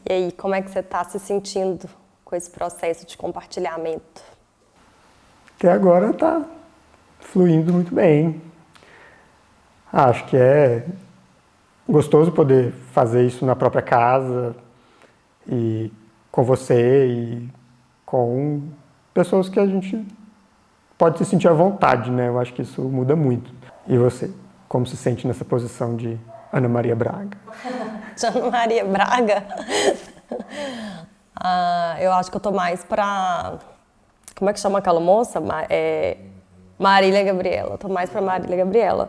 E aí, como é que você está se sentindo com esse processo de compartilhamento? Até agora está fluindo muito bem. Acho que é gostoso poder fazer isso na própria casa e com você e com pessoas que a gente pode se sentir à vontade, né? Eu acho que isso muda muito. E você, como se sente nessa posição de Ana Maria Braga? De Ana Maria Braga? Eu acho que eu tô mais pra... Como é que chama aquela moça? Marília Gabriela. Eu tô mais pra Marília Gabriela.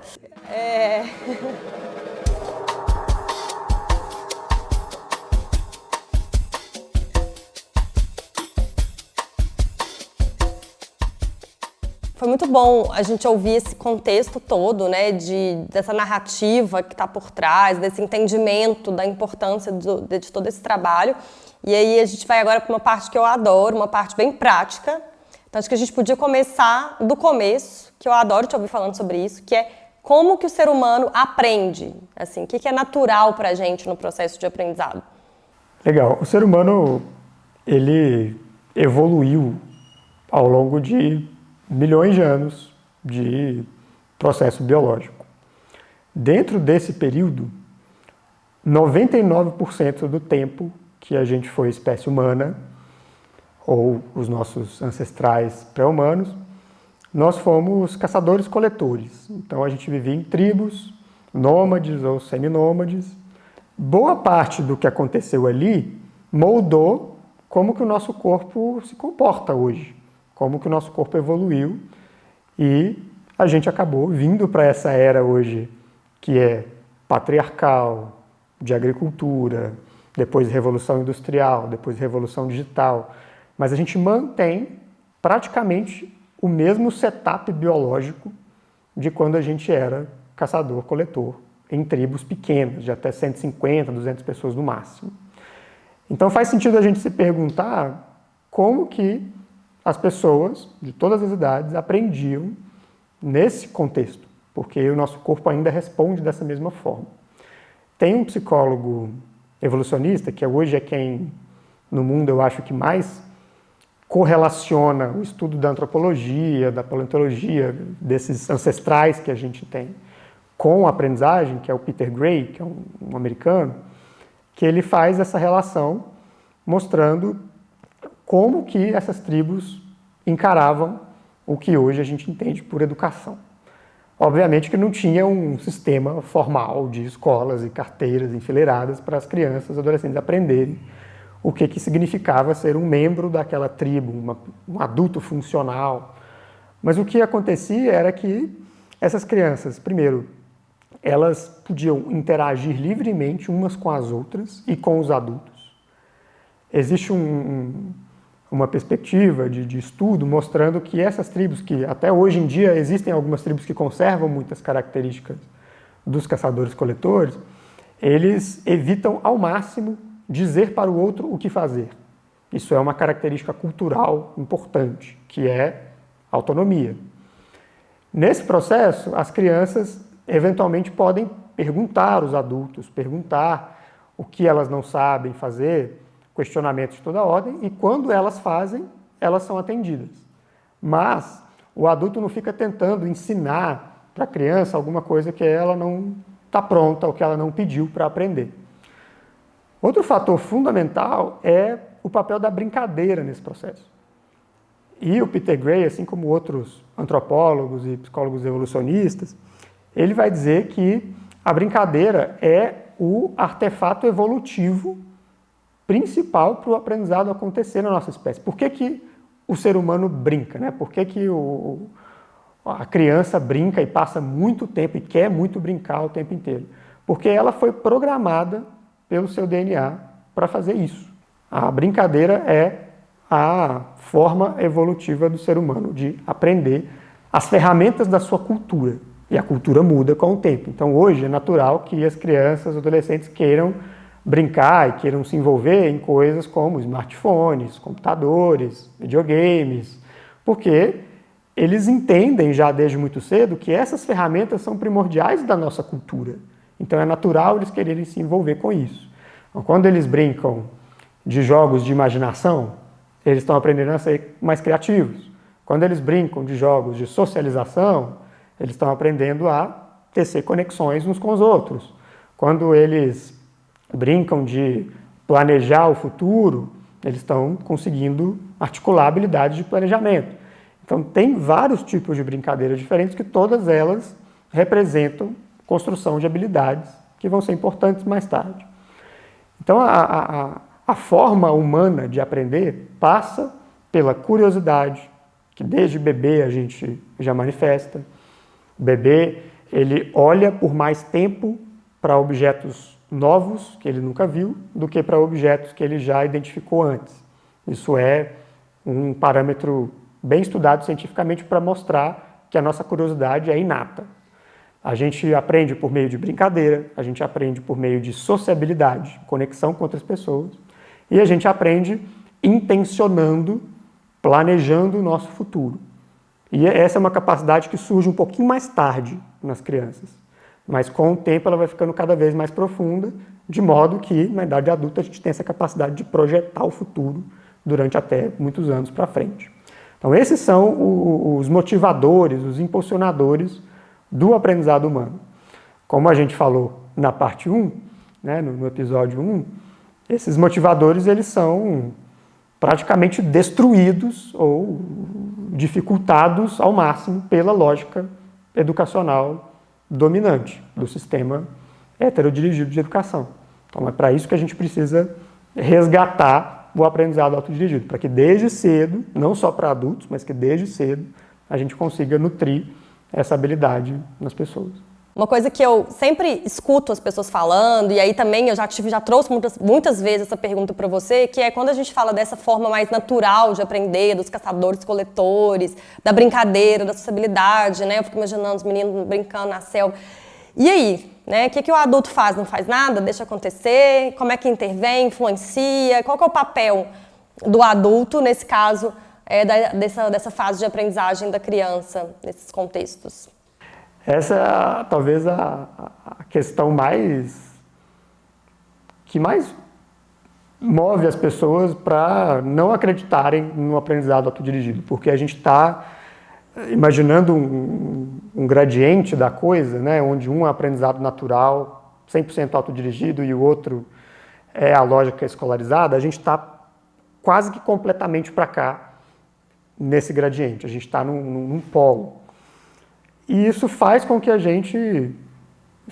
Foi muito bom a gente ouvir esse contexto todo, né, dessa narrativa que está por trás, desse entendimento da importância de todo esse trabalho. E aí a gente vai agora para uma parte que eu adoro, uma parte bem prática. Então acho que a gente podia começar do começo, que eu adoro te ouvir falando sobre isso, que é como que o ser humano aprende, assim, o que é natural para a gente no processo de aprendizado. Legal. O ser humano, ele evoluiu ao longo de milhões de anos de processo biológico. Dentro desse período, 99% do tempo que a gente foi espécie humana, ou os nossos ancestrais pré-humanos, nós fomos caçadores-coletores. Então a gente vivia em tribos, nômades ou seminômades. Boa parte do que aconteceu ali moldou como que o nosso corpo se comporta hoje, como que o nosso corpo evoluiu, e a gente acabou vindo para essa era hoje que é patriarcal, de agricultura, depois Revolução Industrial, depois Revolução Digital, mas a gente mantém praticamente o mesmo setup biológico de quando a gente era caçador-coletor em tribos pequenas, de até 150, 200 pessoas no máximo. Então faz sentido a gente se perguntar como que as pessoas de todas as idades aprendiam nesse contexto, porque o nosso corpo ainda responde dessa mesma forma. Tem um psicólogo evolucionista, que hoje é quem no mundo eu acho que mais correlaciona o estudo da antropologia, da paleontologia, desses ancestrais que a gente tem, com a aprendizagem, que é o Peter Gray, que é um americano, que ele faz essa relação mostrando como que essas tribos encaravam o que hoje a gente entende por educação. Obviamente que não tinha um sistema formal de escolas e carteiras enfileiradas para as crianças e adolescentes aprenderem o que significava ser um membro daquela tribo, um adulto funcional. Mas o que acontecia era que essas crianças, primeiro, elas podiam interagir livremente umas com as outras e com os adultos. Existe uma perspectiva de estudo mostrando que essas tribos, que até hoje em dia existem algumas tribos que conservam muitas características dos caçadores-coletores, eles evitam ao máximo dizer para o outro o que fazer. Isso é uma característica cultural importante, que é autonomia. Nesse processo, as crianças eventualmente podem perguntar aos adultos, perguntar o que elas não sabem fazer, questionamentos de toda ordem, e quando elas fazem, elas são atendidas. Mas o adulto não fica tentando ensinar para a criança alguma coisa que ela não está pronta ou que ela não pediu para aprender. Outro fator fundamental é o papel da brincadeira nesse processo. E o Peter Gray, assim como outros antropólogos e psicólogos evolucionistas, ele vai dizer que a brincadeira é o artefato evolutivo principal para o aprendizado acontecer na nossa espécie. Por que o ser humano brinca, né? Por que a criança brinca e passa muito tempo e quer muito brincar o tempo inteiro? Porque ela foi programada pelo seu DNA para fazer isso. A brincadeira é a forma evolutiva do ser humano de aprender as ferramentas da sua cultura. E a cultura muda com o tempo. Então hoje é natural que as crianças, os adolescentes queiram brincar e queiram se envolver em coisas como smartphones, computadores, videogames, porque eles entendem já desde muito cedo que essas ferramentas são primordiais da nossa cultura. Então é natural eles quererem se envolver com isso. Então, quando eles brincam de jogos de imaginação, eles estão aprendendo a ser mais criativos. Quando eles brincam de jogos de socialização, eles estão aprendendo a tecer conexões uns com os outros. Quando eles brincam de planejar o futuro, eles estão conseguindo articular habilidades de planejamento. Então, tem vários tipos de brincadeiras diferentes que todas elas representam construção de habilidades que vão ser importantes mais tarde. Então, a forma humana de aprender passa pela curiosidade, que desde bebê a gente já manifesta. O bebê, ele olha por mais tempo para objetos novos que ele nunca viu do que para objetos que ele já identificou antes. Isso é um parâmetro bem estudado cientificamente para mostrar que a nossa curiosidade é inata. A gente aprende por meio de brincadeira, a gente aprende por meio de sociabilidade, conexão com outras pessoas, e a gente aprende intencionando, planejando o nosso futuro. E essa é uma capacidade que surge um pouquinho mais tarde nas crianças, mas com o tempo ela vai ficando cada vez mais profunda, de modo que na idade adulta a gente tem essa capacidade de projetar o futuro durante até muitos anos para frente. Então esses são os motivadores, os impulsionadores do aprendizado humano. Como a gente falou na parte 1, né, no episódio 1, esses motivadores eles são praticamente destruídos ou dificultados ao máximo pela lógica educacional dominante do sistema heterodirigido de educação. Então é para isso que a gente precisa resgatar o aprendizado autodirigido, para que desde cedo, não só para adultos, mas que desde cedo a gente consiga nutrir essa habilidade nas pessoas. Uma coisa que eu sempre escuto as pessoas falando, e aí também eu já trouxe muitas vezes essa pergunta para você, que é quando a gente fala dessa forma mais natural de aprender, dos caçadores-coletores, da brincadeira, da sociabilidade, né? Eu fico imaginando os meninos brincando na selva. E aí, né? O que o adulto faz? Não faz nada? Deixa acontecer? Como é que intervém? Influencia? Qual que é o papel do adulto, nesse caso, dessa fase de aprendizagem da criança, nesses contextos? Essa é talvez a questão que mais move as pessoas para não acreditarem no aprendizado autodirigido, porque a gente está imaginando um gradiente da coisa, né, onde um é aprendizado natural, 100% autodirigido, e o outro é a lógica escolarizada. A gente está quase que completamente para cá nesse gradiente, a gente está num polo. E isso faz com que a gente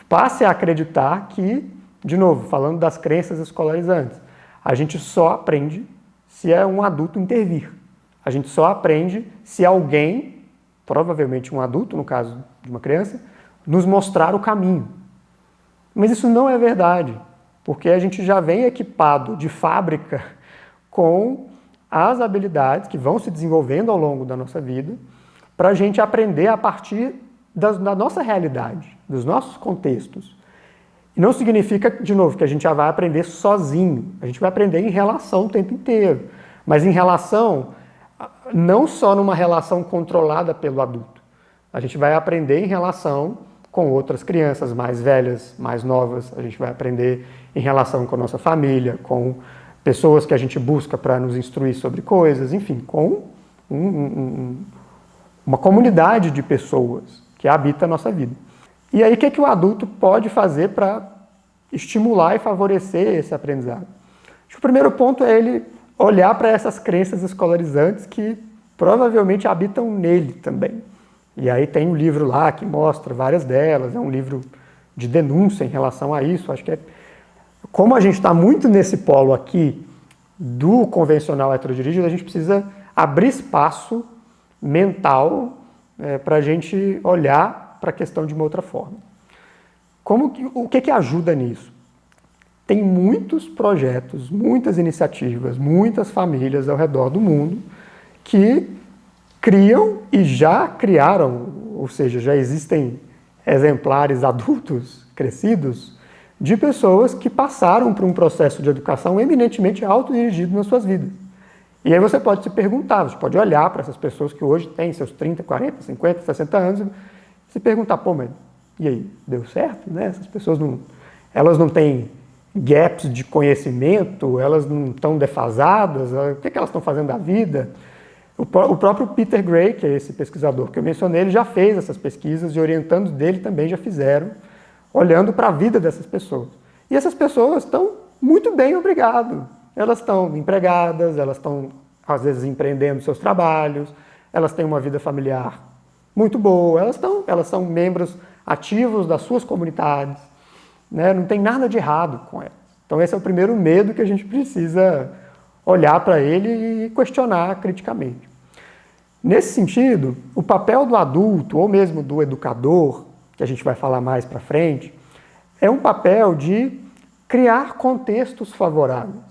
passe a acreditar que, de novo, falando das crenças escolarizantes, a gente só aprende se é um adulto intervir. A gente só aprende se alguém, provavelmente um adulto, no caso de uma criança, nos mostrar o caminho. Mas isso não é verdade, porque a gente já vem equipado de fábrica com as habilidades que vão se desenvolvendo ao longo da nossa vida para a gente aprender a partir da nossa realidade, dos nossos contextos. E não significa, de novo, que a gente já vai aprender sozinho. A gente vai aprender em relação o tempo inteiro. Mas em relação, não só numa relação controlada pelo adulto. A gente vai aprender em relação com outras crianças mais velhas, mais novas. A gente vai aprender em relação com a nossa família, com pessoas que a gente busca para nos instruir sobre coisas, enfim, com uma comunidade de pessoas que habita a nossa vida. E aí, o que o adulto pode fazer para estimular e favorecer esse aprendizado? Acho que o primeiro ponto é ele olhar para essas crenças escolarizantes que provavelmente habitam nele também. E aí tem um livro lá que mostra várias delas, é um livro de denúncia em relação a isso. Acho que como a gente está muito nesse polo aqui do convencional heterodirigido, a gente precisa abrir espaço mental para a gente olhar para a questão de uma outra forma. O que ajuda nisso? Tem muitos projetos, muitas iniciativas, muitas famílias ao redor do mundo que criam e já criaram, ou seja, já existem exemplares adultos crescidos de pessoas que passaram por um processo de educação eminentemente autodirigido nas suas vidas. E aí você pode se perguntar, você pode olhar para essas pessoas que hoje têm seus 30, 40, 50, 60 anos e se perguntar, pô, mas e aí, deu certo? Né? Essas pessoas elas não têm gaps de conhecimento, elas não estão defasadas, o que elas estão fazendo da vida? O próprio Peter Gray, que é esse pesquisador que eu mencionei, ele já fez essas pesquisas e orientandos dele também já fizeram, olhando para a vida dessas pessoas. E essas pessoas estão muito bem, obrigado. Elas estão empregadas, elas estão, às vezes, empreendendo seus trabalhos, elas têm uma vida familiar muito boa, elas são membros ativos das suas comunidades, né? Não tem nada de errado com elas. Então esse é o primeiro medo que a gente precisa olhar para ele e questionar criticamente. Nesse sentido, o papel do adulto, ou mesmo do educador, que a gente vai falar mais para frente, é um papel de criar contextos favoráveis,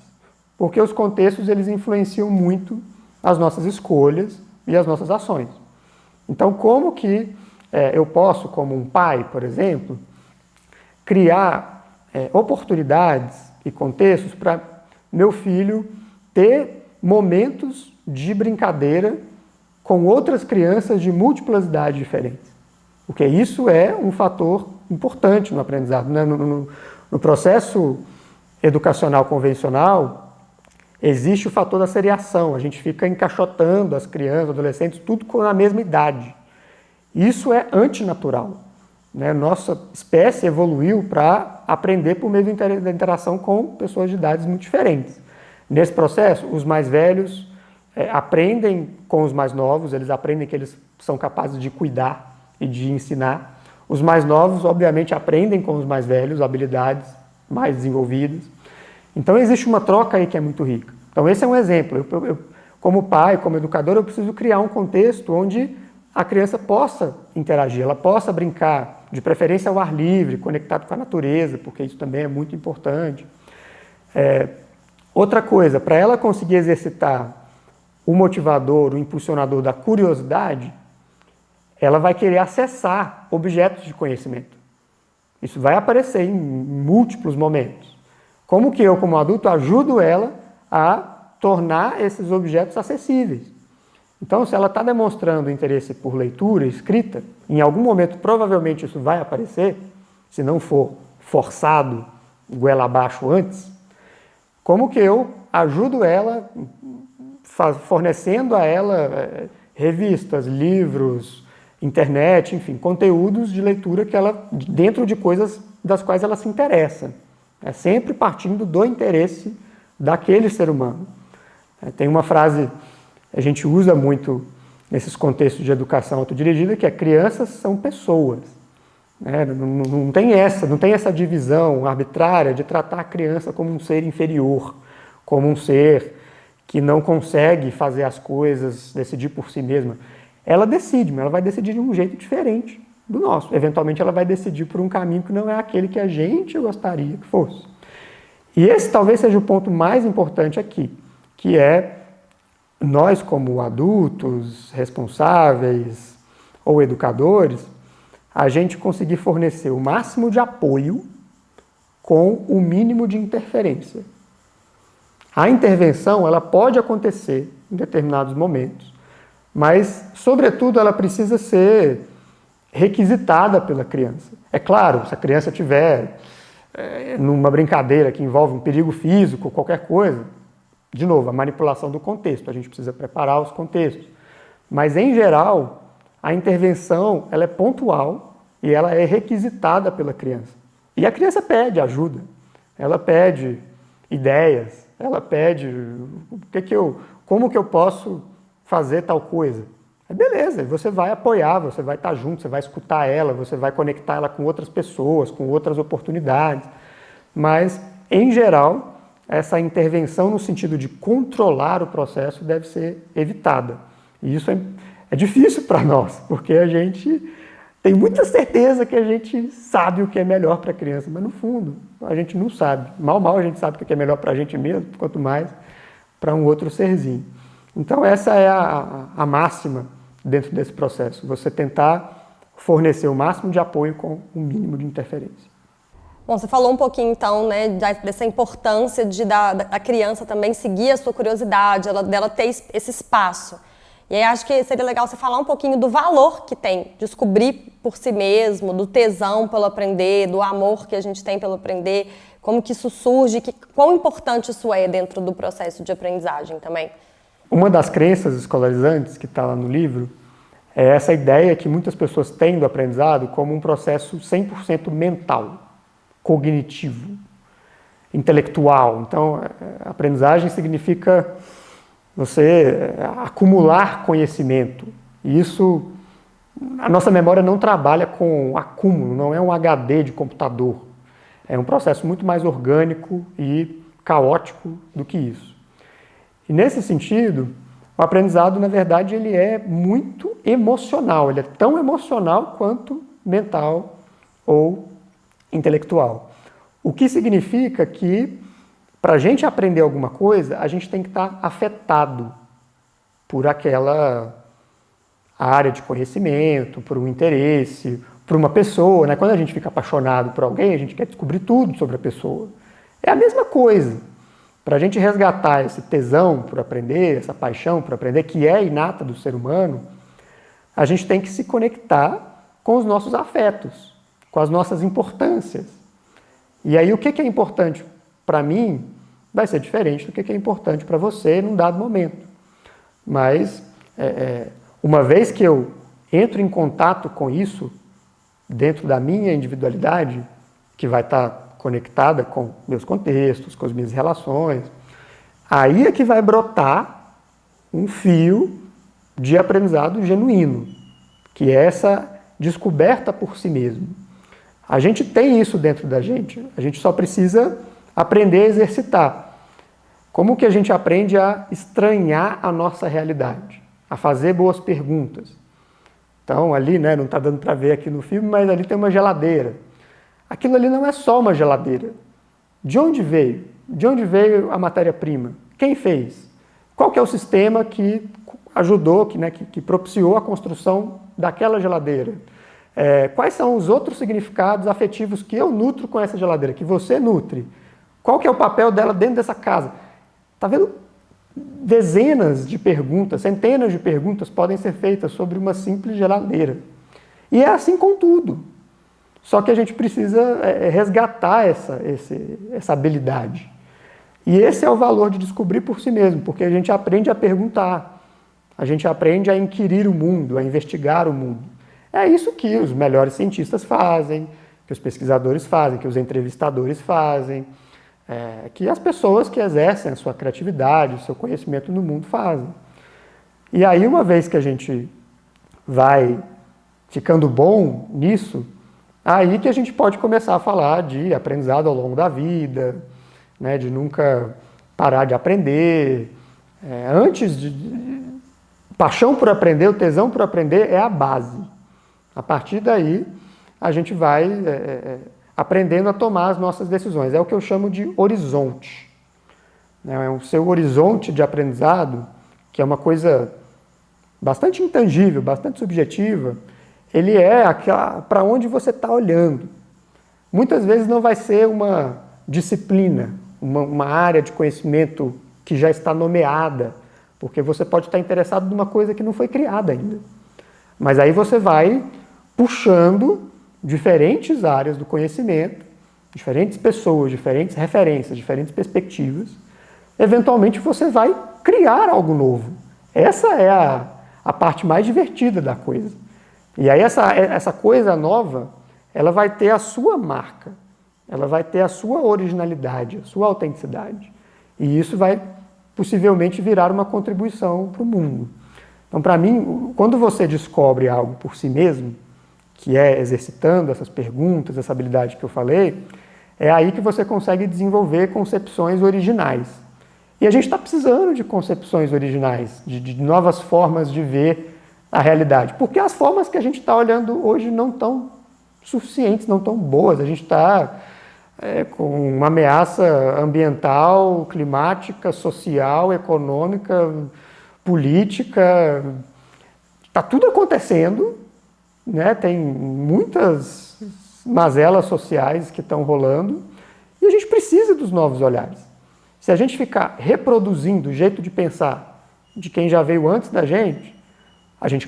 porque os contextos eles influenciam muito as nossas escolhas e as nossas ações. Então, como que eu posso, como um pai, por exemplo, criar oportunidades e contextos para meu filho ter momentos de brincadeira com outras crianças de múltiplas idades diferentes? Porque isso é um fator importante no aprendizado, né? No processo educacional convencional, existe o fator da seriação. A gente fica encaixotando as crianças, adolescentes, tudo com a mesma idade. Isso é antinatural, né? Nossa espécie evoluiu para aprender por meio da interação com pessoas de idades muito diferentes. Nesse processo, os mais velhos aprendem com os mais novos, eles aprendem que eles são capazes de cuidar e de ensinar. Os mais novos, obviamente, aprendem com os mais velhos habilidades mais desenvolvidas. Então, existe uma troca aí que é muito rica. Então, esse é um exemplo. Eu, como pai, como educador, eu preciso criar um contexto onde a criança possa interagir, ela possa brincar, de preferência ao ar livre, conectado com a natureza, porque isso também é muito importante. Outra coisa, para ela conseguir exercitar o motivador, o impulsionador da curiosidade, ela vai querer acessar objetos de conhecimento. Isso vai aparecer em múltiplos momentos. Como que eu, como adulto, ajudo ela a tornar esses objetos acessíveis? Então, se ela está demonstrando interesse por leitura, escrita, em algum momento provavelmente isso vai aparecer, se não for forçado goela abaixo antes, como que eu ajudo ela, fornecendo a ela revistas, livros, internet, enfim, conteúdos de leitura que ela, dentro de coisas das quais ela se interessa. É sempre partindo do interesse daquele ser humano. Tem uma frase que a gente usa muito nesses contextos de educação autodirigida, que é: crianças são pessoas. Não tem essa divisão arbitrária de tratar a criança como um ser inferior, como um ser que não consegue fazer as coisas, decidir por si mesma. Ela decide, mas ela vai decidir de um jeito diferente do nosso. Eventualmente ela vai decidir por um caminho que não é aquele que a gente gostaria que fosse. E esse talvez seja o ponto mais importante aqui, que é nós como adultos, responsáveis ou educadores, a gente conseguir fornecer o máximo de apoio com o mínimo de interferência. A intervenção ela pode acontecer em determinados momentos, mas, sobretudo, ela precisa ser requisitada pela criança. É claro, se a criança estiver numa brincadeira que envolve um perigo físico, qualquer coisa, de novo, a manipulação do contexto, a gente precisa preparar os contextos. Mas, em geral, a intervenção ela é pontual e ela é requisitada pela criança. E a criança pede ajuda, ela pede ideias, ela pede como que eu posso fazer tal coisa. Beleza, você vai apoiar, você vai estar junto, você vai escutar ela, você vai conectar ela com outras pessoas, com outras oportunidades. Mas, em geral, essa intervenção no sentido de controlar o processo deve ser evitada. E isso é difícil para nós, porque a gente tem muita certeza que a gente sabe o que é melhor para a criança, mas no fundo a gente não sabe. Mal a gente sabe o que é melhor para a gente mesmo, quanto mais para um outro serzinho. Então essa é a máxima dentro desse processo, você tentar fornecer o máximo de apoio com o mínimo de interferência. Bom, você falou um pouquinho então, né, dessa importância da criança também seguir a sua curiosidade, dela ter esse espaço. E aí acho que seria legal você falar um pouquinho do valor que tem descobrir por si mesmo, do tesão pelo aprender, do amor que a gente tem pelo aprender. Como que isso surge? Quão importante isso é dentro do processo de aprendizagem também? Uma das crenças escolarizantes que está lá no livro é essa ideia que muitas pessoas têm do aprendizado como um processo 100% mental, cognitivo, intelectual. Então, a aprendizagem significa você acumular conhecimento. E isso, a nossa memória não trabalha com acúmulo, não é um HD de computador. É um processo muito mais orgânico e caótico do que isso. E nesse sentido, o aprendizado, na verdade, ele é muito emocional. Ele é tão emocional quanto mental ou intelectual. O que significa que, para a gente aprender alguma coisa, a gente tem que estar afetado por aquela área de conhecimento, por um interesse, por uma pessoa, né? Quando a gente fica apaixonado por alguém, a gente quer descobrir tudo sobre a pessoa. É a mesma coisa. Para a gente resgatar esse tesão por aprender, essa paixão por aprender, que é inata do ser humano, a gente tem que se conectar com os nossos afetos, com as nossas importâncias. E aí o que é importante para mim vai ser diferente do que é importante para você num dado momento. Mas, uma vez que eu entro em contato com isso, dentro da minha individualidade, que vai estar conectada com meus contextos, com as minhas relações, aí é que vai brotar um fio de aprendizado genuíno, que é essa descoberta por si mesmo. A gente tem isso dentro da gente, a gente só precisa aprender a exercitar. Como que a gente aprende a estranhar a nossa realidade, a fazer boas perguntas? Então ali, né, não está dando para ver aqui no filme, mas ali tem uma geladeira. Aquilo ali não é só uma geladeira. De onde veio? De onde veio a matéria-prima? Quem fez? Qual que é o sistema que ajudou, que propiciou a construção daquela geladeira? Quais são os outros significados afetivos que eu nutro com essa geladeira, que você nutre? Qual que é o papel dela dentro dessa casa? Está vendo? Dezenas de perguntas, centenas de perguntas podem ser feitas sobre uma simples geladeira. E é assim com tudo. Só que a gente precisa resgatar essa habilidade. E esse é o valor de descobrir por si mesmo, porque a gente aprende a perguntar, a gente aprende a inquirir o mundo, a investigar o mundo. É isso que os melhores cientistas fazem, que os pesquisadores fazem, que os entrevistadores fazem, que as pessoas que exercem a sua criatividade, o seu conhecimento no mundo fazem. E aí, uma vez que a gente vai ficando bom nisso, aí que a gente pode começar a falar de aprendizado ao longo da vida, né, de nunca parar de aprender. Paixão por aprender, o tesão por aprender é a base. A partir daí, a gente vai aprendendo a tomar as nossas decisões. É o que eu chamo de horizonte. É o seu horizonte de aprendizado, que é uma coisa bastante intangível, bastante subjetiva. Ele é para onde você está olhando. Muitas vezes não vai ser uma disciplina, uma área de conhecimento que já está nomeada, porque você pode estar interessado numa coisa que não foi criada ainda. Mas aí você vai puxando diferentes áreas do conhecimento, diferentes pessoas, diferentes referências, diferentes perspectivas. Eventualmente você vai criar algo novo. Essa é a parte mais divertida da coisa. E aí essa coisa nova, ela vai ter a sua marca, ela vai ter a sua originalidade, a sua autenticidade. E isso vai possivelmente virar uma contribuição para o mundo. Então, para mim, quando você descobre algo por si mesmo, que é exercitando essas perguntas, essa habilidade que eu falei, é aí que você consegue desenvolver concepções originais. E a gente está precisando de concepções originais, de novas formas de ver a realidade. Porque as formas que a gente está olhando hoje não estão suficientes, não estão boas. A gente está com uma ameaça ambiental, climática, social, econômica, política. Está tudo acontecendo, né? Tem muitas mazelas sociais que estão rolando e a gente precisa dos novos olhares. Se a gente ficar reproduzindo o jeito de pensar de quem já veio antes da gente,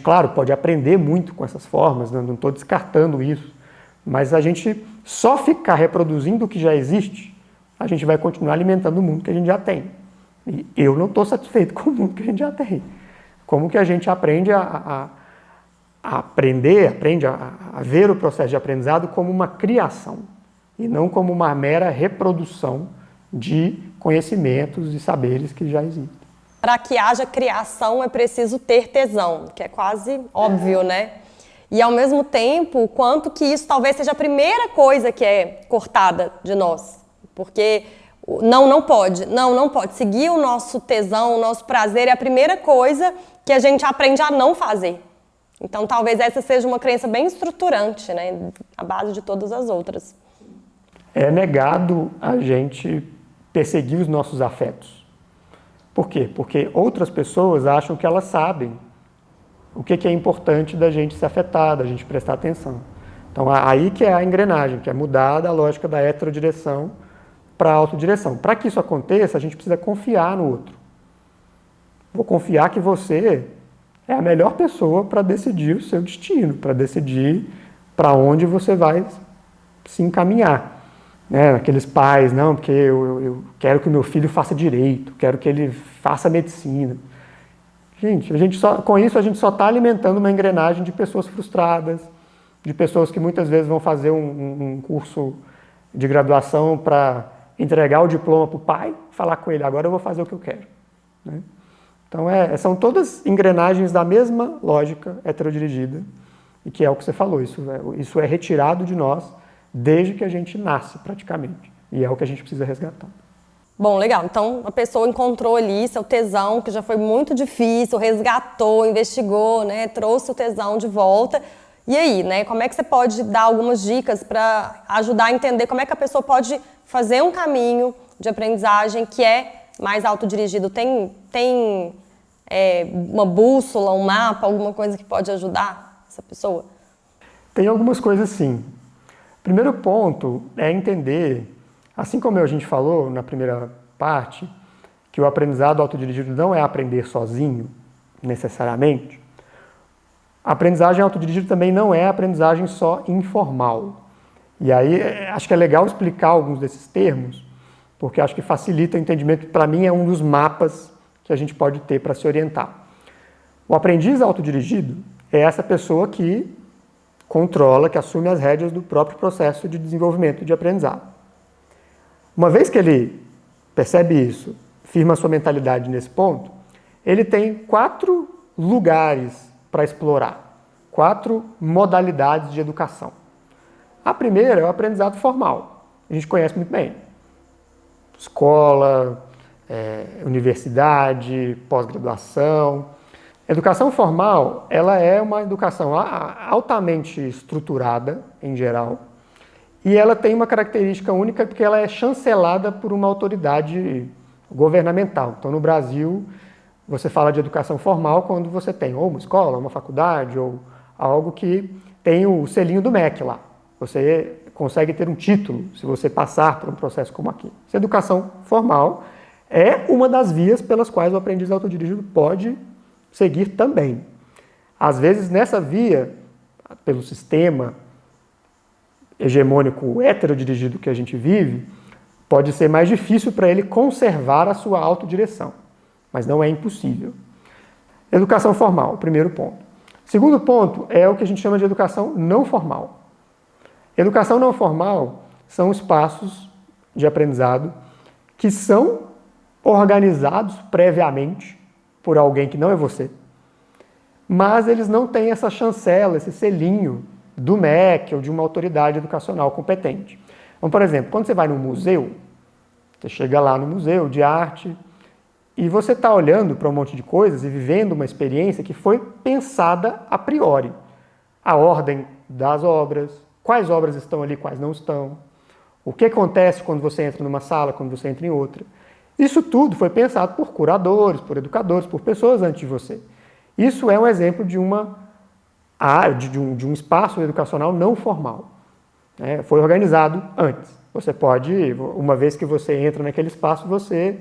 claro, pode aprender muito com essas formas, não estou descartando isso, mas a gente só ficar reproduzindo o que já existe, a gente vai continuar alimentando o mundo que a gente já tem. E eu não estou satisfeito com o mundo que a gente já tem. Como que a gente aprende a ver o processo de aprendizado como uma criação e não como uma mera reprodução de conhecimentos e saberes que já existem. Para que haja criação é preciso ter tesão, que é quase óbvio, né? E ao mesmo tempo, o quanto que isso talvez seja a primeira coisa que é cortada de nós. Porque não pode. Seguir o nosso tesão, o nosso prazer é a primeira coisa que a gente aprende a não fazer. Então talvez essa seja uma crença bem estruturante, né? A base de todas as outras. É negado a gente perseguir os nossos afetos. Por quê? Porque outras pessoas acham que elas sabem o que é importante da gente se afetar, da gente prestar atenção. Então, aí que é a engrenagem, que é mudar da lógica da heterodireção para a autodireção. Para que isso aconteça, a gente precisa confiar no outro. Vou confiar que você é a melhor pessoa para decidir o seu destino, para decidir para onde você vai se encaminhar. Né? Aqueles pais, não, porque eu quero que o meu filho faça direito, quero que ele faça medicina. Gente, com isso a gente só está alimentando uma engrenagem de pessoas frustradas, de pessoas que muitas vezes vão fazer um curso de graduação para entregar o diploma para o pai, falar com ele, agora eu vou fazer o que eu quero. Né? Então, são todas engrenagens da mesma lógica heterodirigida, e que é o que você falou, isso é retirado de nós desde que a gente nasce, praticamente, e é o que a gente precisa resgatar. Bom, legal. Então, a pessoa encontrou ali seu tesão, que já foi muito difícil, resgatou, investigou, né, trouxe o tesão de volta. E aí, né, como é que você pode dar algumas dicas para ajudar a entender como é que a pessoa pode fazer um caminho de aprendizagem que é mais autodirigido? Tem uma bússola, um mapa, alguma coisa que pode ajudar essa pessoa? Tem algumas coisas, sim. O primeiro ponto é entender, assim como a gente falou na primeira parte, que o aprendizado autodirigido não é aprender sozinho, necessariamente. A aprendizagem autodirigida também não é aprendizagem só informal. E aí, acho que é legal explicar alguns desses termos, porque acho que facilita o entendimento, para mim é um dos mapas que a gente pode ter para se orientar. O aprendiz autodirigido é essa pessoa que controla, que assume as rédeas do próprio processo de desenvolvimento de aprendizado. Uma vez que ele percebe isso, firma a sua mentalidade nesse ponto, ele tem 4 lugares para explorar, 4 modalidades de educação. A primeira é o aprendizado formal, a gente conhece muito bem. Escola, universidade, pós-graduação. Educação formal, ela é uma educação altamente estruturada, em geral, e ela tem uma característica única porque ela é chancelada por uma autoridade governamental. Então, no Brasil, você fala de educação formal quando você tem ou uma escola, uma faculdade, ou algo que tem o selinho do MEC lá. Você consegue ter um título se você passar por um processo como aqui. Essa educação formal é uma das vias pelas quais o aprendiz autodirigido pode seguir também. Às vezes, nessa via, pelo sistema hegemônico heterodirigido que a gente vive, pode ser mais difícil para ele conservar a sua autodireção, mas não é impossível. Educação formal, primeiro ponto. Segundo ponto é o que a gente chama de educação não formal. Educação não formal são espaços de aprendizado que são organizados previamente por alguém que não é você, mas eles não têm essa chancela, esse selinho do MEC ou de uma autoridade educacional competente. Então, por exemplo, quando você vai no museu, você chega lá no museu de arte e você está olhando para um monte de coisas e vivendo uma experiência que foi pensada a priori. A ordem das obras, quais obras estão ali, quais não estão, o que acontece quando você entra numa sala, quando você entra em outra. Isso tudo foi pensado por curadores, por educadores, por pessoas antes de você. Isso é um exemplo de uma área, de um espaço educacional não formal. Foi organizado antes. Você pode, uma vez que você entra naquele espaço, você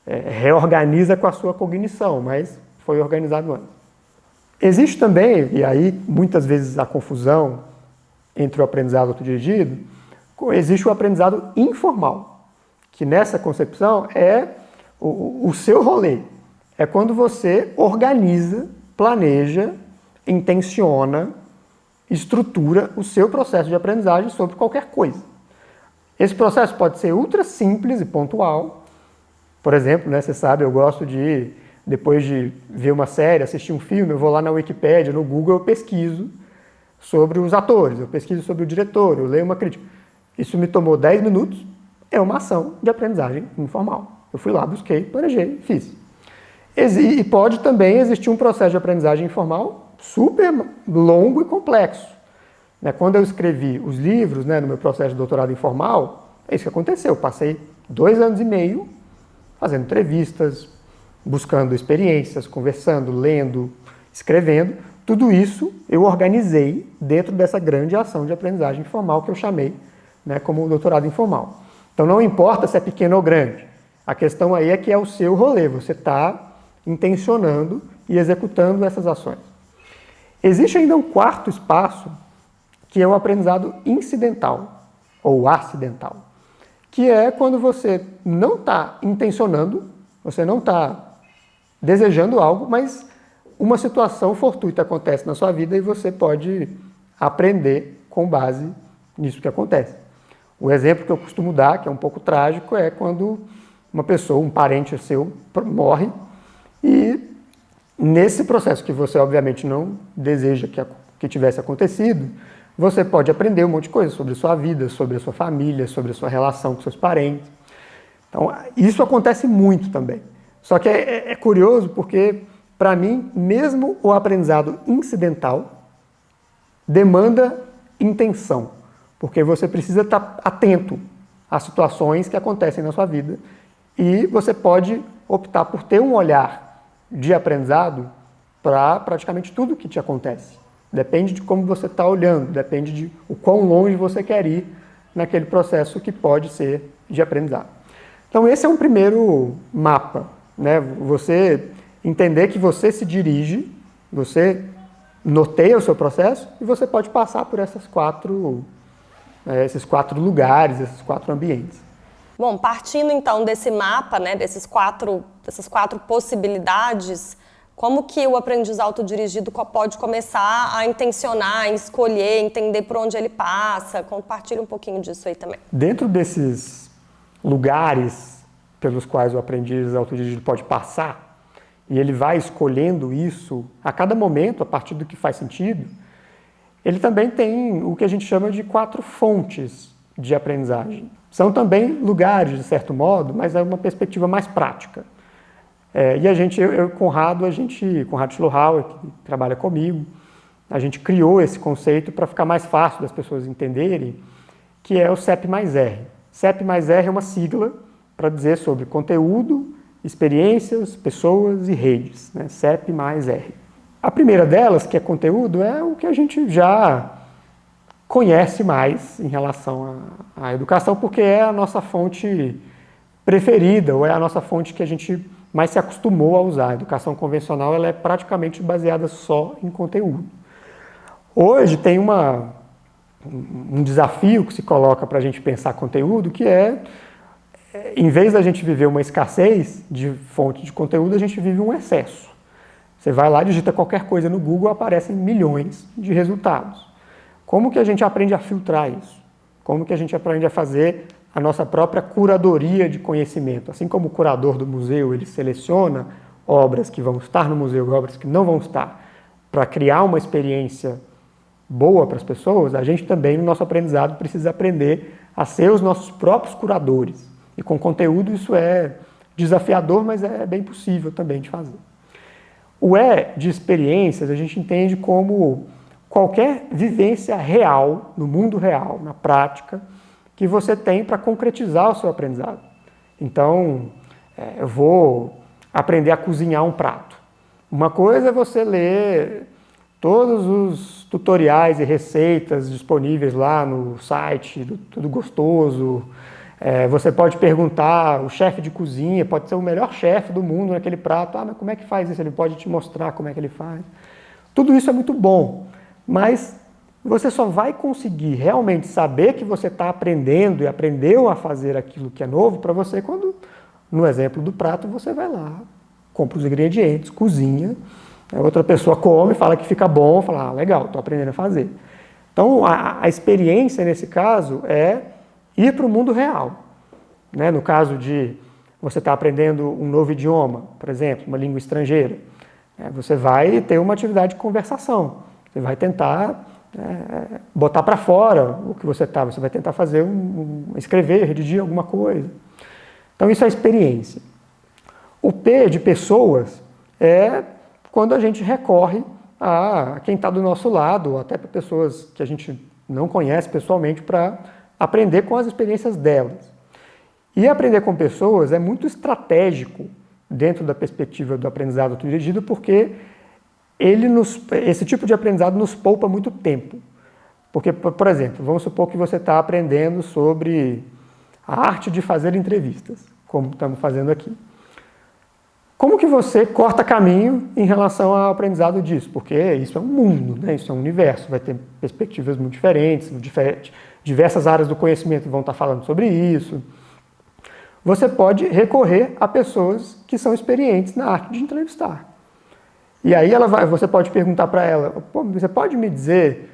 reorganiza com a sua cognição, mas foi organizado antes. Existe também, e aí muitas vezes a confusão entre o aprendizado autodirigido, existe o aprendizado informal, que nessa concepção é o seu rolê. É quando você organiza, planeja, intenciona, estrutura o seu processo de aprendizagem sobre qualquer coisa. Esse processo pode ser ultra simples e pontual. Por exemplo, né, você sabe, eu gosto de, depois de ver uma série, assistir um filme, eu vou lá na Wikipédia, no Google, eu pesquiso sobre os atores, eu pesquiso sobre o diretor, eu leio uma crítica. Isso me tomou 10 minutos, é uma ação de aprendizagem informal. Eu fui lá, busquei, planejei, fiz. E pode também existir um processo de aprendizagem informal super longo e complexo. Quando eu escrevi os livros, no meu processo de doutorado informal, é isso que aconteceu. Eu passei 2 anos e meio fazendo entrevistas, buscando experiências, conversando, lendo, escrevendo. Tudo isso eu organizei dentro dessa grande ação de aprendizagem informal que eu chamei como doutorado informal. Então não importa se é pequeno ou grande. A questão aí é que é o seu rolê. Você está intencionando e executando essas ações. Existe ainda um quarto espaço, que é o aprendizado incidental, ou acidental, que é quando você não está intencionando, você não está desejando algo, mas uma situação fortuita acontece na sua vida e você pode aprender com base nisso que acontece. O exemplo que eu costumo dar, que é um pouco trágico, é quando uma pessoa, um parente seu, morre e nesse processo que você obviamente não deseja que tivesse acontecido, você pode aprender um monte de coisa sobre sua vida, sobre a sua família, sobre a sua relação com seus parentes. Então, isso acontece muito também. Só que é curioso porque, para mim, mesmo o aprendizado incidental demanda intenção, porque você precisa estar atento às situações que acontecem na sua vida e você pode optar por ter um olhar de aprendizado para praticamente tudo que te acontece. Depende de como você está olhando, depende de o quão longe você quer ir naquele processo que pode ser de aprendizado. Então esse é um primeiro mapa, Você entender que você se dirige, você noteia o seu processo e você pode passar por esses 4 lugares, esses 4 ambientes. Bom, partindo então desse mapa, dessas quatro possibilidades, como que o aprendiz autodirigido pode começar a intencionar, a escolher, entender por onde ele passa? Compartilha um pouquinho disso aí também. Dentro desses lugares pelos quais o aprendiz autodirigido pode passar, e ele vai escolhendo isso a cada momento, a partir do que faz sentido, ele também tem o que a gente chama de 4 fontes de aprendizagem. São também lugares, de certo modo, mas é uma perspectiva mais prática. E a gente, eu e Conrado Schlohauer, que trabalha comigo, a gente criou esse conceito para ficar mais fácil das pessoas entenderem, que é o CEP mais R. CEP mais R é uma sigla para dizer sobre conteúdo, experiências, pessoas e redes. CEP mais R. A primeira delas, que é conteúdo, é o que a gente já conhece mais em relação à educação, porque é a nossa fonte preferida, ou é a nossa fonte que a gente mais se acostumou a usar. A educação convencional ela é praticamente baseada só em conteúdo. Hoje tem um desafio que se coloca para a gente pensar conteúdo, que em vez da gente viver uma escassez de fonte de conteúdo, a gente vive um excesso. Você vai lá, digita qualquer coisa no Google, aparecem milhões de resultados. Como que a gente aprende a filtrar isso? Como que a gente aprende a fazer a nossa própria curadoria de conhecimento? Assim como o curador do museu, ele seleciona obras que vão estar no museu e obras que não vão estar, para criar uma experiência boa para as pessoas, a gente também, no nosso aprendizado, precisa aprender a ser os nossos próprios curadores. E com conteúdo isso é desafiador, mas é bem possível também de fazer. O E de experiências a gente entende como qualquer vivência real, no mundo real, na prática, que você tem para concretizar o seu aprendizado. Então, eu vou aprender a cozinhar um prato. Uma coisa é você ler todos os tutoriais e receitas disponíveis lá no site, do Tudo Gostoso. Você pode perguntar, o chefe de cozinha pode ser o melhor chefe do mundo naquele prato. Mas como é que faz isso? Ele pode te mostrar como é que ele faz. Tudo isso é muito bom, mas você só vai conseguir realmente saber que você está aprendendo e aprendeu a fazer aquilo que é novo para você quando, no exemplo do prato, você vai lá, compra os ingredientes, cozinha, outra pessoa come, fala que fica bom, fala, legal, estou aprendendo a fazer. Então, a experiência, nesse caso, é ir para o mundo real. Né? No caso de você estar aprendendo um novo idioma, por exemplo, uma língua estrangeira, você vai ter uma atividade de conversação. Você vai tentar botar para fora o que você está. Você vai tentar fazer escrever, redigir alguma coisa. Então, isso é experiência. O P de pessoas é quando a gente recorre a quem está do nosso lado, ou até para pessoas que a gente não conhece pessoalmente, para aprender com as experiências delas. E aprender com pessoas é muito estratégico dentro da perspectiva do aprendizado autodirigido, porque esse tipo de aprendizado nos poupa muito tempo. Porque, por exemplo, vamos supor que você está aprendendo sobre a arte de fazer entrevistas, como estamos fazendo aqui. Como que você corta caminho em relação ao aprendizado disso? Porque isso é um mundo, né? Isso é um universo, vai ter perspectivas muito diferentes, diversas áreas do conhecimento vão estar falando sobre isso. Você pode recorrer a pessoas que são experientes na arte de entrevistar. E aí você pode perguntar para ela, você pode me dizer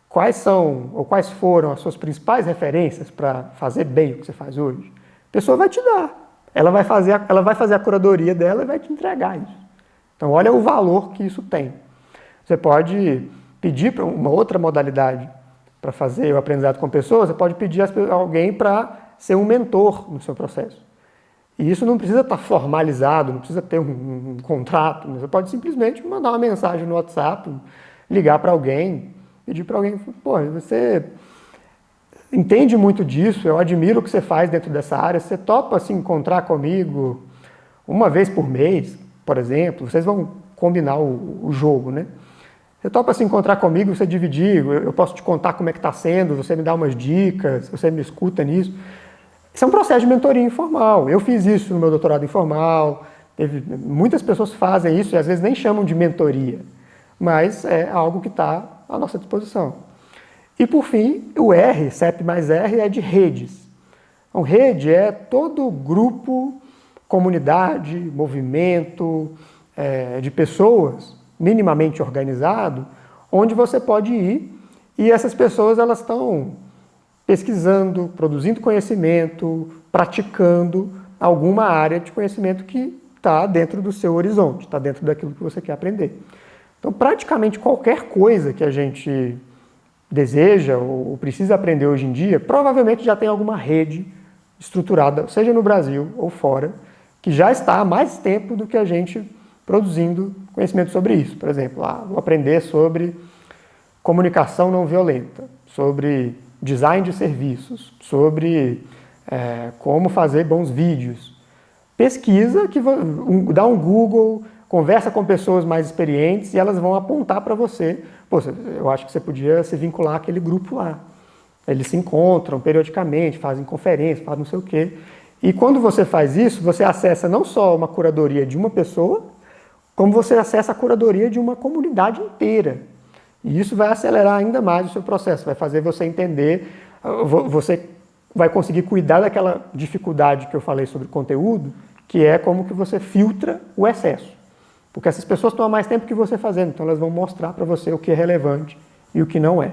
quais são ou quais foram as suas principais referências para fazer bem o que você faz hoje? A pessoa vai te dar. Ela vai fazer a curadoria dela e vai te entregar isso. Então, olha o valor que isso tem. Você pode pedir para uma outra modalidade para fazer o aprendizado com pessoas, você pode pedir a alguém para ser um mentor no seu processo. E isso não precisa estar formalizado, não precisa ter um contrato. Você pode simplesmente mandar uma mensagem no WhatsApp, ligar para alguém, pedir para alguém, pô, você entende muito disso, eu admiro o que você faz dentro dessa área, você topa se encontrar comigo uma vez por mês, por exemplo, vocês vão combinar o jogo, né? Você topa se encontrar comigo, você dividir, eu posso te contar como é que está sendo, você me dá umas dicas, você me escuta nisso. Isso é um processo de mentoria informal. Eu fiz isso no meu doutorado informal, muitas pessoas fazem isso e às vezes nem chamam de mentoria, mas é algo que está à nossa disposição. E por fim, o R, CEP mais R, é de redes. Então, rede é todo grupo, comunidade, movimento de pessoas minimamente organizado, onde você pode ir e essas pessoas elas estão pesquisando, produzindo conhecimento, praticando alguma área de conhecimento que está dentro do seu horizonte, está dentro daquilo que você quer aprender. Então, praticamente qualquer coisa que a gente deseja ou precisa aprender hoje em dia, provavelmente já tem alguma rede estruturada, seja no Brasil ou fora, que já está há mais tempo do que a gente produzindo conhecimento sobre isso. Por exemplo, vou aprender sobre comunicação não violenta, sobre design de serviços, sobre como fazer bons vídeos. Pesquisa, dá um Google, conversa com pessoas mais experientes e elas vão apontar para você. Pô, eu acho que você podia se vincular àquele grupo lá. Eles se encontram periodicamente, fazem conferências, fazem não sei o quê. E quando você faz isso, você acessa não só uma curadoria de uma pessoa, como você acessa a curadoria de uma comunidade inteira. E isso vai acelerar ainda mais o seu processo, vai fazer você entender, você vai conseguir cuidar daquela dificuldade que eu falei sobre conteúdo, que é como que você filtra o excesso. Porque essas pessoas estão há mais tempo que você fazendo, então elas vão mostrar para você o que é relevante e o que não é.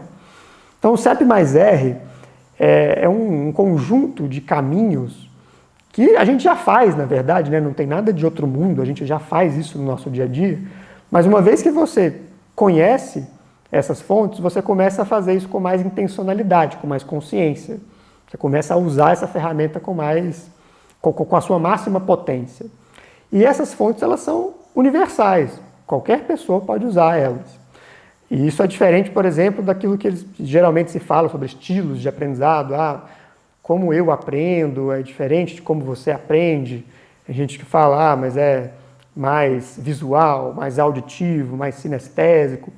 Então o CEP mais R é um conjunto de caminhos que a gente já faz, na verdade, né? Não tem nada de outro mundo, a gente já faz isso no nosso dia a dia, mas uma vez que você conhece essas fontes, você começa a fazer isso com mais intencionalidade, com mais consciência. Você começa a usar essa ferramenta com a sua máxima potência. E essas fontes, elas são universais. Qualquer pessoa pode usar elas. E isso é diferente, por exemplo, daquilo que geralmente se fala sobre estilos de aprendizado. Como eu aprendo é diferente de como você aprende. Tem gente que fala, mas é mais visual, mais auditivo, mais sinestésico.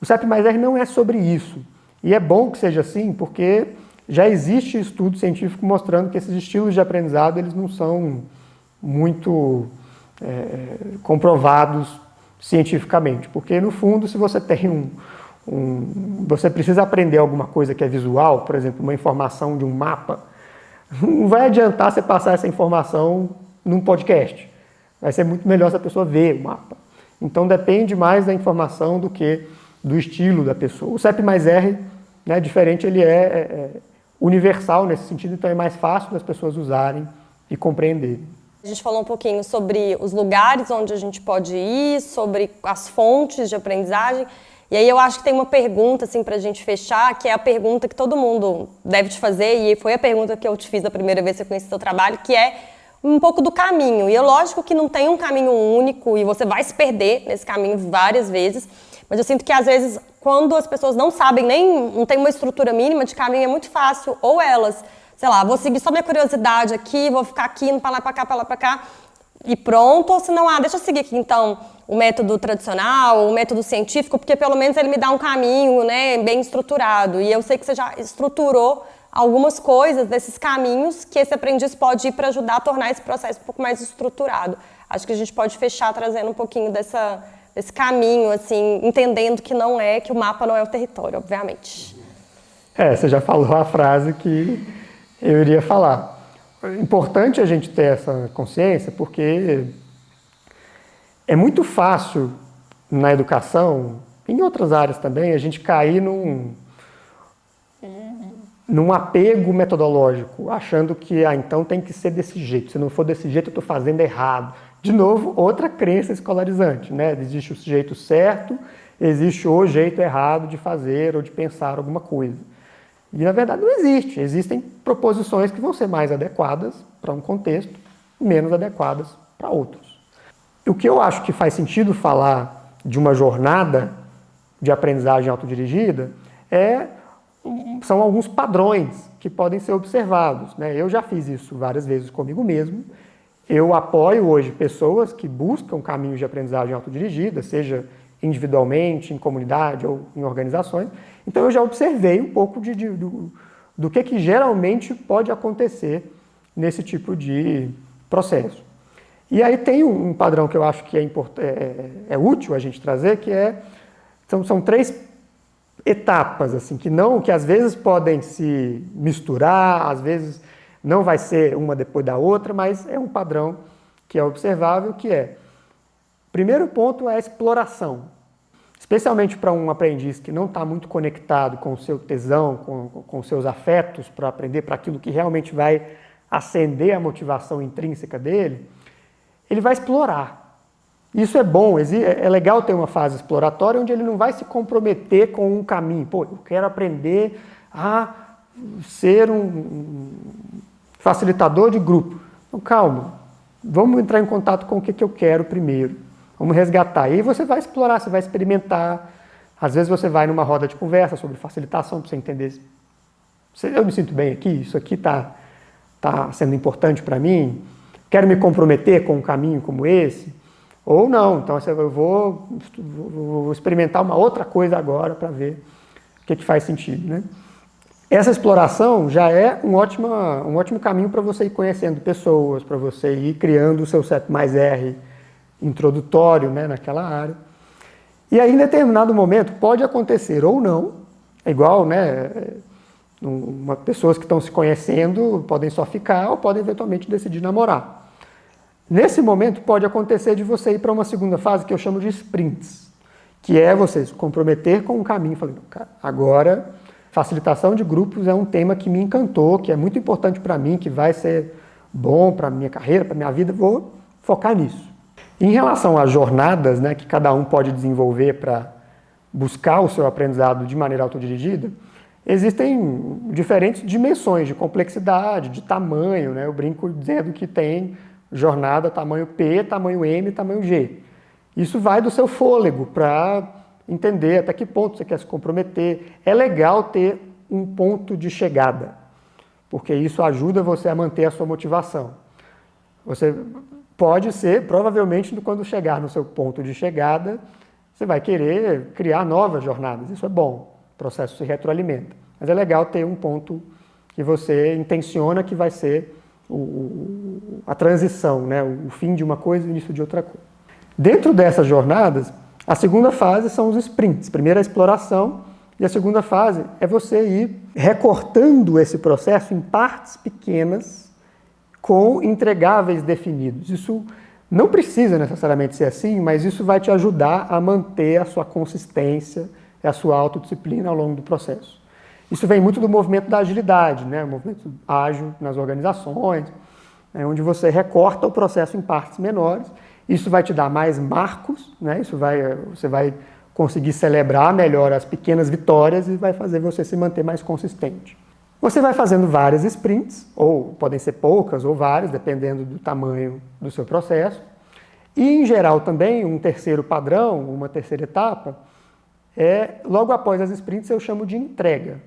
O CEP mais R não é sobre isso. E é bom que seja assim, porque já existe estudo científico mostrando que esses estilos de aprendizado eles não são muito comprovados cientificamente. Porque, no fundo, se você tem você precisa aprender alguma coisa que é visual, por exemplo, uma informação de um mapa, não vai adiantar você passar essa informação num podcast. Vai ser muito melhor se a pessoa ver o mapa. Então depende mais da informação do que do estilo da pessoa. O CEP mais R, né, diferente, ele é universal nesse sentido, então é mais fácil das pessoas usarem e compreenderem. A gente falou um pouquinho sobre os lugares onde a gente pode ir, sobre as fontes de aprendizagem. E aí eu acho que tem uma pergunta assim, para a gente fechar, que é a pergunta que todo mundo deve te fazer, e foi a pergunta que eu te fiz a primeira vez que eu conheci o seu trabalho, que é um pouco do caminho. E é lógico que não tem um caminho único e você vai se perder nesse caminho várias vezes, mas eu sinto que às vezes quando as pessoas não sabem, não tem uma estrutura mínima de caminho, é muito fácil, ou elas, sei lá, vou seguir só minha curiosidade aqui, vou ficar aqui, indo para lá, para cá, para lá, para cá, e pronto, ou se não, deixa eu seguir aqui então o método tradicional, o método científico, porque pelo menos ele me dá um caminho, né, bem estruturado. E eu sei que você já estruturou algumas coisas desses caminhos que esse aprendiz pode ir para ajudar a tornar esse processo um pouco mais estruturado. Acho que a gente pode fechar trazendo um pouquinho desse caminho, assim, entendendo que o mapa não é o território, obviamente. Você já falou a frase que eu iria falar. É importante a gente ter essa consciência, porque é muito fácil na educação, em outras áreas também, a gente cair num apego metodológico, achando que então tem que ser desse jeito. Se não for desse jeito, eu estou fazendo errado. De novo, outra crença escolarizante, né? Existe o jeito certo, existe o jeito errado de fazer ou de pensar alguma coisa. E, na verdade, não existe. Existem proposições que vão ser mais adequadas para um contexto, menos adequadas para outros. O que eu acho que faz sentido falar de uma jornada de aprendizagem autodirigida são alguns padrões que podem ser observados, né? Eu já fiz isso várias vezes comigo mesmo. Eu apoio hoje pessoas que buscam caminhos de aprendizagem autodirigida, seja individualmente, em comunidade ou em organizações. Então eu já observei um pouco do que geralmente pode acontecer nesse tipo de processo. E aí tem um padrão que eu acho que é útil a gente trazer, que são 3 etapas, assim, que às vezes podem se misturar, às vezes não vai ser uma depois da outra, mas é um padrão que é observável, que primeiro ponto é a exploração. Especialmente para um aprendiz que não está muito conectado com o seu tesão, com os seus afetos para aprender, para aquilo que realmente vai acender a motivação intrínseca dele, ele vai explorar. Isso é bom, é legal ter uma fase exploratória onde ele não vai se comprometer com um caminho. Pô, eu quero aprender a ser um facilitador de grupo. Então, calma, vamos entrar em contato com o que eu quero primeiro. Vamos resgatar. E aí você vai explorar, você vai experimentar. Às vezes você vai numa roda de conversa sobre facilitação para você entender. Eu me sinto bem aqui, isso aqui está sendo importante para mim. Quero me comprometer com um caminho como esse. Ou não, então eu vou experimentar uma outra coisa agora para ver o que faz sentido, né? Essa exploração já é um ótimo caminho para você ir conhecendo pessoas, para você ir criando o seu CEP mais R introdutório, né, naquela área. E aí, em determinado momento, pode acontecer ou não, é igual, né, pessoas que estão se conhecendo podem só ficar ou podem eventualmente decidir namorar. Nesse momento, pode acontecer de você ir para uma segunda fase que eu chamo de sprints, que é você se comprometer com um caminho, falando, cara, agora facilitação de grupos é um tema que me encantou, que é muito importante para mim, que vai ser bom para a minha carreira, para a minha vida, vou focar nisso. Em relação às jornadas, né, que cada um pode desenvolver para buscar o seu aprendizado de maneira autodirigida, existem diferentes dimensões de complexidade, de tamanho, né? Eu brinco dizendo que tem jornada tamanho P, tamanho M, tamanho G. Isso vai do seu fôlego para entender até que ponto você quer se comprometer. É legal ter um ponto de chegada, porque isso ajuda você a manter a sua motivação. Você pode ser, provavelmente, quando chegar no seu ponto de chegada, você vai querer criar novas jornadas. Isso é bom, o processo se retroalimenta. Mas é legal ter um ponto que você intenciona que vai ser a transição, né? O fim de uma coisa e o início de outra coisa. Dentro dessas jornadas, A segunda fase são os sprints. Primeiro a exploração e a segunda fase é você ir recortando esse processo em partes pequenas com entregáveis definidos. Isso não precisa necessariamente ser assim, mas isso vai te ajudar a manter a sua consistência e a sua autodisciplina ao longo do processo. Isso vem muito do movimento da agilidade, né? O movimento ágil nas organizações, onde você recorta o processo em partes menores. Isso vai te dar mais marcos, né? Você vai conseguir celebrar melhor as pequenas vitórias e vai fazer você se manter mais consistente. Você vai fazendo várias sprints, ou podem ser poucas ou várias, dependendo do tamanho do seu processo. E, em geral, também, um terceiro padrão, uma terceira etapa, logo após as sprints, eu chamo de entrega,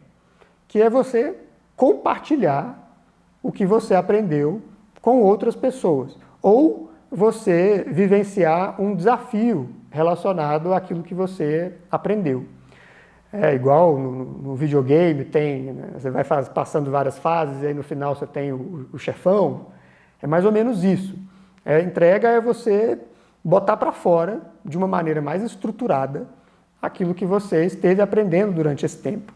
que é você compartilhar o que você aprendeu com outras pessoas, ou você vivenciar um desafio relacionado àquilo que você aprendeu. É igual no videogame, né, você vai passando várias fases e aí no final você tem o chefão. É mais ou menos isso. A entrega é você botar para fora, de uma maneira mais estruturada, aquilo que você esteve aprendendo durante esse tempo.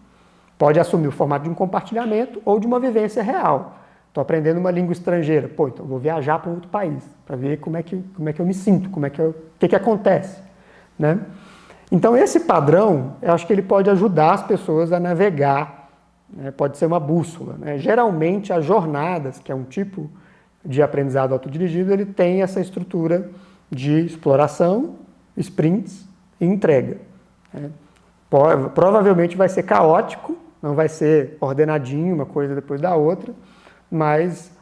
Pode assumir o formato de um compartilhamento ou de uma vivência real. Estou aprendendo uma língua estrangeira. Então vou viajar para outro país, para ver como é que eu me sinto, o que acontece, né? Então, esse padrão, eu acho que ele pode ajudar as pessoas a navegar, né? Pode ser uma bússola, né? Geralmente, as jornadas, que é um tipo de aprendizado autodirigido, ele tem essa estrutura de exploração, sprints e entrega, né? Provavelmente vai ser caótico, não vai ser ordenadinho, uma coisa depois da outra, mas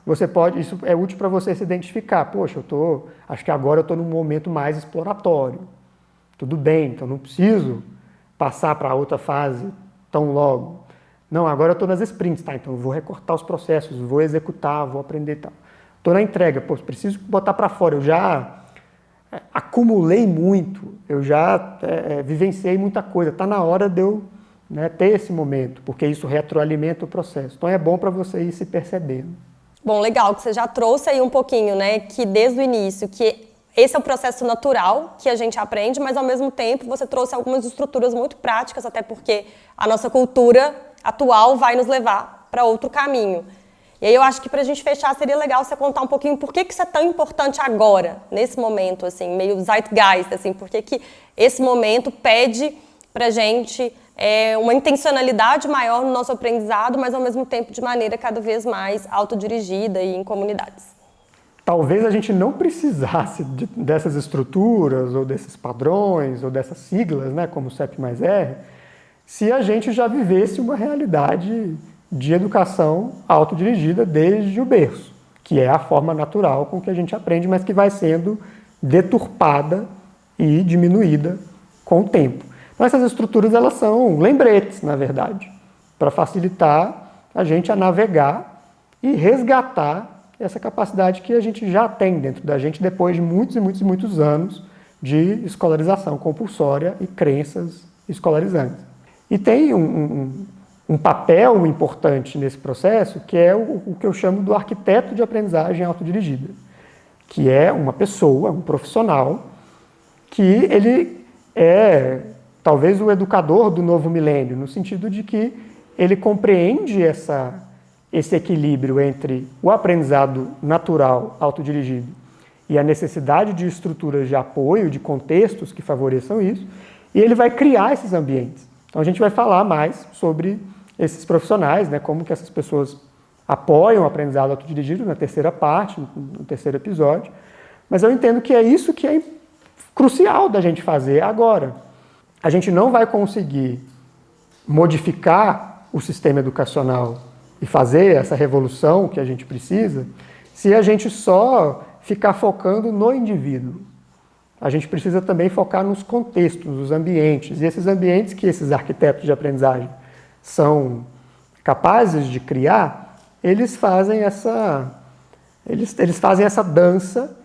isso é útil para você se identificar. Poxa, acho que agora eu estou num momento mais exploratório. Tudo bem, então não preciso passar para outra fase tão logo. Não, agora eu estou nas sprints, tá? Então eu vou recortar os processos, vou executar, vou aprender e tal. Estou na entrega, preciso botar para fora, eu já acumulei muito, eu já vivenciei muita coisa, está na hora de eu, né, ter esse momento, porque isso retroalimenta o processo. Então é bom para você ir se percebendo. Bom, legal, que você já trouxe aí um pouquinho, né, que desde o início, que esse é o processo natural que a gente aprende, mas ao mesmo tempo você trouxe algumas estruturas muito práticas, até porque a nossa cultura atual vai nos levar para outro caminho. E aí eu acho que para a gente fechar seria legal você contar um pouquinho por que isso é tão importante agora, nesse momento, assim, meio zeitgeist, assim, por que esse momento pede para a gente uma intencionalidade maior no nosso aprendizado, mas ao mesmo tempo de maneira cada vez mais autodirigida e em comunidades. Talvez a gente não precisasse dessas estruturas, ou desses padrões, ou dessas siglas, né, como CEP mais R, se a gente já vivesse uma realidade de educação autodirigida desde o berço, que é a forma natural com que a gente aprende, mas que vai sendo deturpada e diminuída com o tempo. Então essas estruturas, elas são lembretes, na verdade, para facilitar a gente a navegar e resgatar essa capacidade que a gente já tem dentro da gente depois de muitos e muitos e muitos anos de escolarização compulsória e crenças escolarizantes. E tem um papel importante nesse processo, que é o que eu chamo do arquiteto de aprendizagem autodirigida, que é uma pessoa, um profissional, que ele é talvez o educador do novo milênio, no sentido de que ele compreende esse equilíbrio entre o aprendizado natural, autodirigido, e a necessidade de estruturas de apoio, de contextos que favoreçam isso, e ele vai criar esses ambientes. Então a gente vai falar mais sobre esses profissionais, né, como que essas pessoas apoiam o aprendizado autodirigido na terceira parte, no terceiro episódio, mas eu entendo que é isso que é crucial da gente fazer agora. A gente não vai conseguir modificar o sistema educacional e fazer essa revolução que a gente precisa, se a gente só ficar focando no indivíduo. A gente precisa também focar nos contextos, nos ambientes. E esses ambientes que esses arquitetos de aprendizagem são capazes de criar, eles fazem essa dança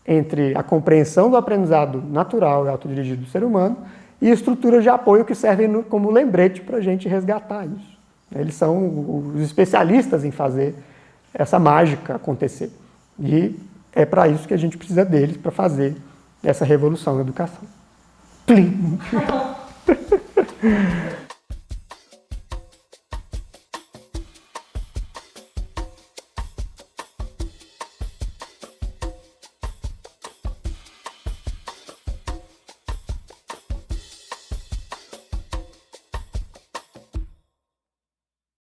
entre a compreensão do aprendizado natural e autodirigido do ser humano e estruturas de apoio que servem como lembrete para a gente resgatar isso. Eles são os especialistas em fazer essa mágica acontecer. E é para isso que a gente precisa deles, para fazer essa revolução na educação. Plim!